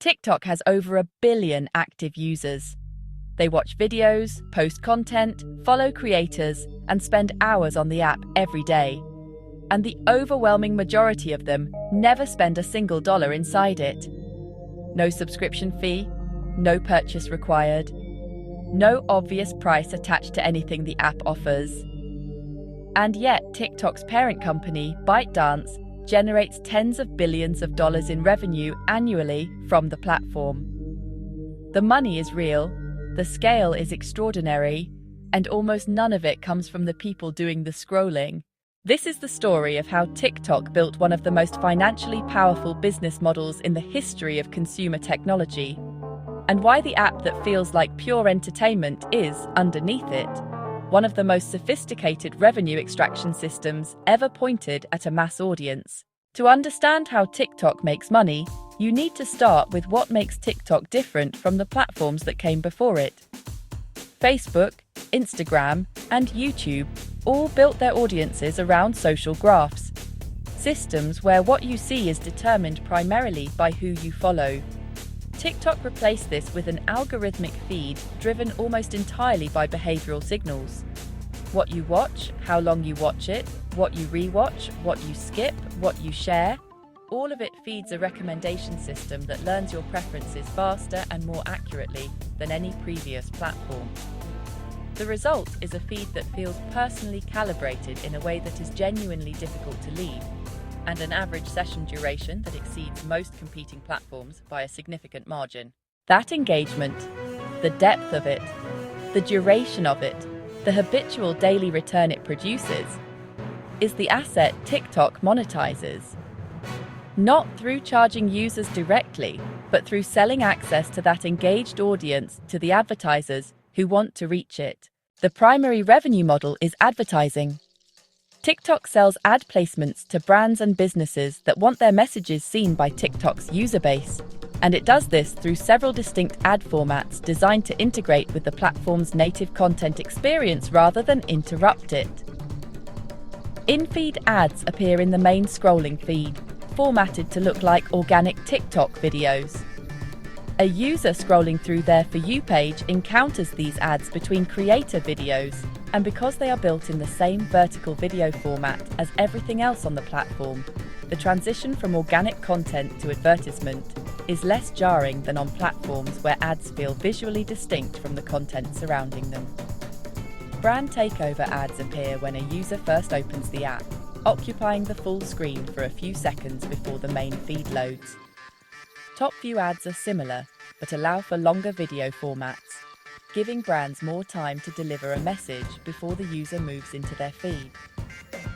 TikTok has over 1 billion active users. They watch videos, post content, follow creators, and spend hours on the app every day. And the overwhelming majority of them never spend a single dollar inside it. No subscription fee, no purchase required, no obvious price attached to anything the app offers. And yet, TikTok's parent company, ByteDance, generates tens of billions of dollars in revenue annually from the platform. The money is real, the scale is extraordinary, and almost none of it comes from the people doing the scrolling. This is the story of how TikTok built one of the most financially powerful business models in the history of consumer technology, and why the app that feels like pure entertainment is, underneath it, one of the most sophisticated revenue extraction systems ever pointed at a mass audience. To understand how TikTok makes money, you need to start with what makes TikTok different from the platforms that came before it. Facebook, Instagram, and YouTube all built their audiences around social graphs, systems where what you see is determined primarily by who you follow. TikTok replaced this with an algorithmic feed driven almost entirely by behavioral signals. What you watch, how long you watch it, what you rewatch, what you skip, what you share, all of it feeds a recommendation system that learns your preferences faster and more accurately than any previous platform. The result is a feed that feels personally calibrated in a way that is genuinely difficult to leave, and an average session duration that exceeds most competing platforms by a significant margin. That engagement, the depth of it, the duration of it, the habitual daily return it produces, is the asset TikTok monetizes. Not through charging users directly, but through selling access to that engaged audience to the advertisers who want to reach it. The primary revenue model is advertising. TikTok sells ad placements to brands and businesses that want their messages seen by TikTok's user base, and it does this through several distinct ad formats designed to integrate with the platform's native content experience rather than interrupt it. In-feed ads appear in the main scrolling feed, formatted to look like organic TikTok videos. A user scrolling through their For You page encounters these ads between creator videos, and because they are built in the same vertical video format as everything else on the platform, the transition from organic content to advertisement is less jarring than on platforms where ads feel visually distinct from the content surrounding them. Brand takeover ads appear when a user first opens the app, occupying the full screen for a few seconds before the main feed loads. Top view ads are similar, but allow for longer video formats, giving brands more time to deliver a message before the user moves into their feed.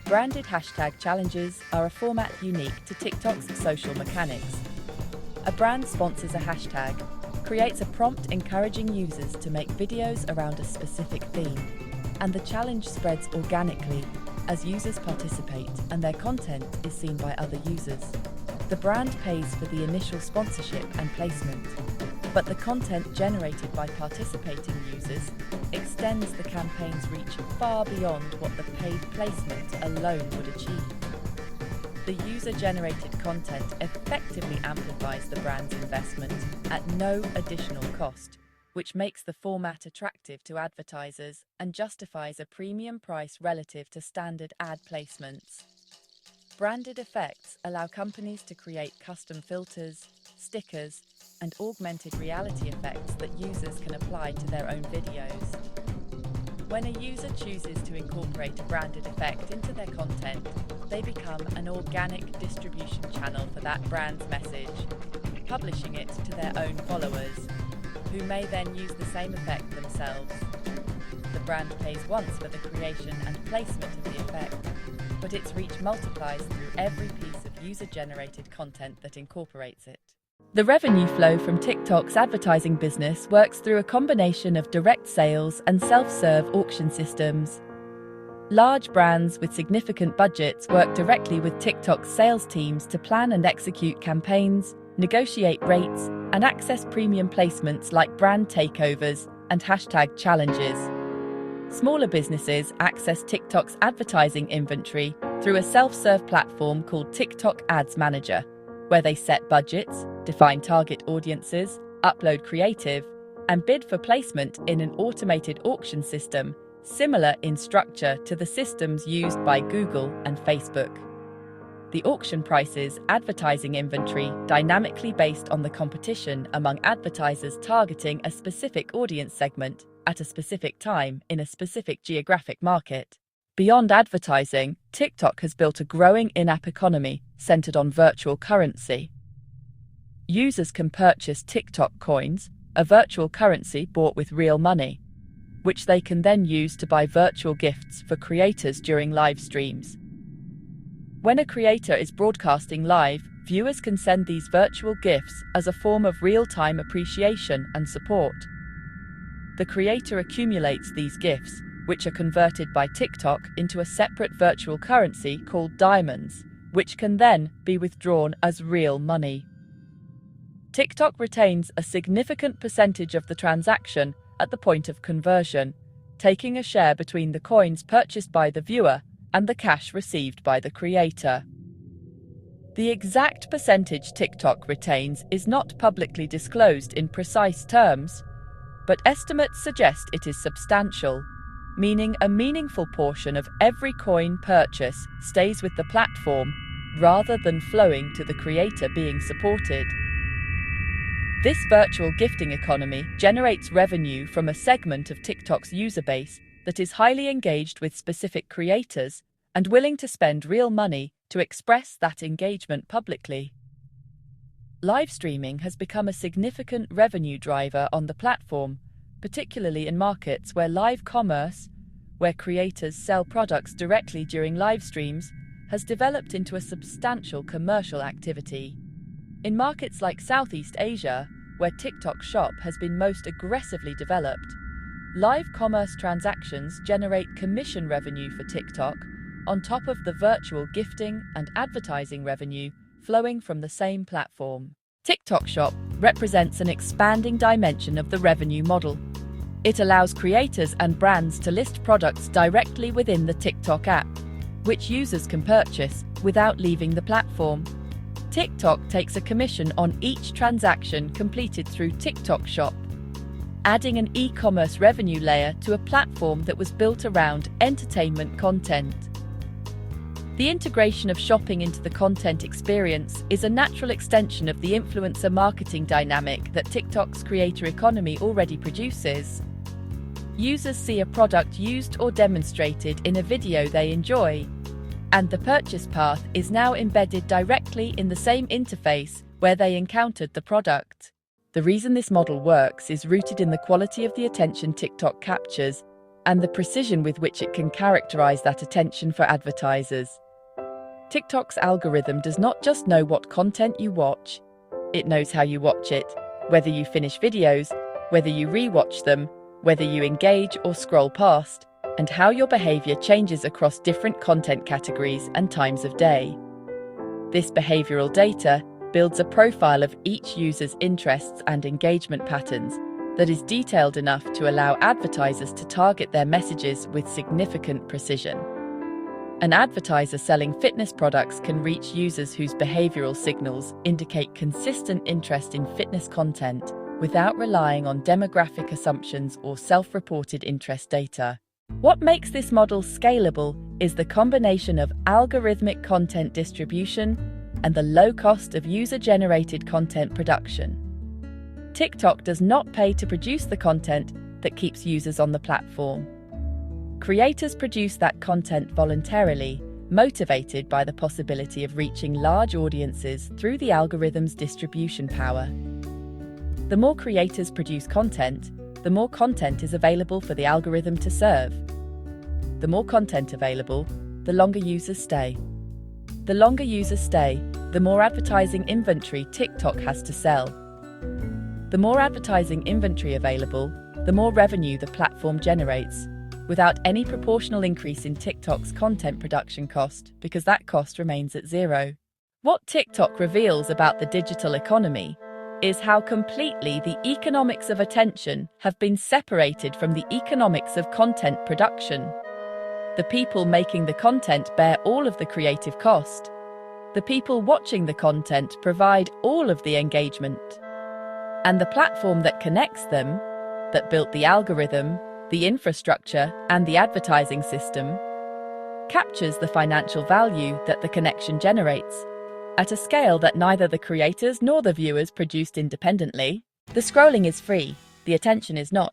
Branded hashtag challenges are a format unique to TikTok's social mechanics. A brand sponsors a hashtag, creates a prompt encouraging users to make videos around a specific theme, and the challenge spreads organically as users participate and their content is seen by other users. The brand pays for the initial sponsorship and placement, but the content generated by participating users extends the campaign's reach far beyond what the paid placement alone would achieve. The user-generated content effectively amplifies the brand's investment at no additional cost, which makes the format attractive to advertisers and justifies a premium price relative to standard ad placements. Branded effects allow companies to create custom filters, stickers, and augmented reality effects that users can apply to their own videos. When a user chooses to incorporate a branded effect into their content, they become an organic distribution channel for that brand's message, publishing it to their own followers, who may then use the same effect themselves. The brand pays once for the creation and placement of the effect, but its reach multiplies through every piece of user-generated content that incorporates it. The revenue flow from TikTok's advertising business works through a combination of direct sales and self-serve auction systems. Large brands with significant budgets work directly with TikTok's sales teams to plan and execute campaigns, negotiate rates, and access premium placements like brand takeovers and hashtag challenges. Smaller businesses access TikTok's advertising inventory through a self-serve platform called TikTok Ads Manager, where they set budgets, define target audiences, upload creative, and bid for placement in an automated auction system similar in structure to the systems used by Google and Facebook. The auction prices advertising inventory dynamically based on the competition among advertisers targeting a specific audience segment at a specific time in a specific geographic market. Beyond advertising, TikTok has built a growing in-app economy centered on virtual currency. Users can purchase TikTok coins, a virtual currency bought with real money, which they can then use to buy virtual gifts for creators during live streams. When a creator is broadcasting live, viewers can send these virtual gifts as a form of real-time appreciation and support. The creator accumulates these gifts, which are converted by TikTok into a separate virtual currency called diamonds, which can then be withdrawn as real money. TikTok retains a significant percentage of the transaction at the point of conversion, taking a share between the coins purchased by the viewer and the cash received by the creator. The exact percentage TikTok retains is not publicly disclosed in precise terms, but estimates suggest it is substantial, meaning a meaningful portion of every coin purchase stays with the platform rather than flowing to the creator being supported. This virtual gifting economy generates revenue from a segment of TikTok's user base that is highly engaged with specific creators and willing to spend real money to express that engagement publicly. Live streaming has become a significant revenue driver on the platform, particularly in markets where live commerce, where creators sell products directly during live streams, has developed into a substantial commercial activity. In markets like Southeast Asia, where TikTok Shop has been most aggressively developed, live commerce transactions generate commission revenue for TikTok on top of the virtual gifting and advertising revenue flowing from the same platform. TikTok Shop represents an expanding dimension of the revenue model. It allows creators and brands to list products directly within the TikTok app, which users can purchase without leaving the platform. TikTok takes a commission on each transaction completed through TikTok Shop, adding an e-commerce revenue layer to a platform that was built around entertainment content. The integration of shopping into the content experience is a natural extension of the influencer marketing dynamic that TikTok's creator economy already produces. Users see a product used or demonstrated in a video they enjoy, and the purchase path is now embedded directly in the same interface where they encountered the product. The reason this model works is rooted in the quality of the attention TikTok captures and the precision with which it can characterize that attention for advertisers. TikTok's algorithm does not just know what content you watch, it knows how you watch it, whether you finish videos, whether you re-watch them, whether you engage or scroll past, and how your behavior changes across different content categories and times of day. This behavioral data builds a profile of each user's interests and engagement patterns that is detailed enough to allow advertisers to target their messages with significant precision. An advertiser selling fitness products can reach users whose behavioral signals indicate consistent interest in fitness content without relying on demographic assumptions or self-reported interest data. What makes this model scalable is the combination of algorithmic content distribution and the low cost of user-generated content production. TikTok does not pay to produce the content that keeps users on the platform. Creators produce that content voluntarily, motivated by the possibility of reaching large audiences through the algorithm's distribution power. The more creators produce content, the more content is available for the algorithm to serve. The more content available, the longer users stay. The longer users stay, the more advertising inventory TikTok has to sell. The more advertising inventory available, the more revenue the platform generates, without any proportional increase in TikTok's content production cost, because that cost remains at zero. What TikTok reveals about the digital economy is how completely the economics of attention have been separated from the economics of content production. The people making the content bear all of the creative cost. The people watching the content provide all of the engagement. And the platform that connects them, that built the algorithm, the infrastructure, and the advertising system, captures the financial value that the connection generates, at a scale that neither the creators nor the viewers produced independently. The scrolling is free, the attention is not.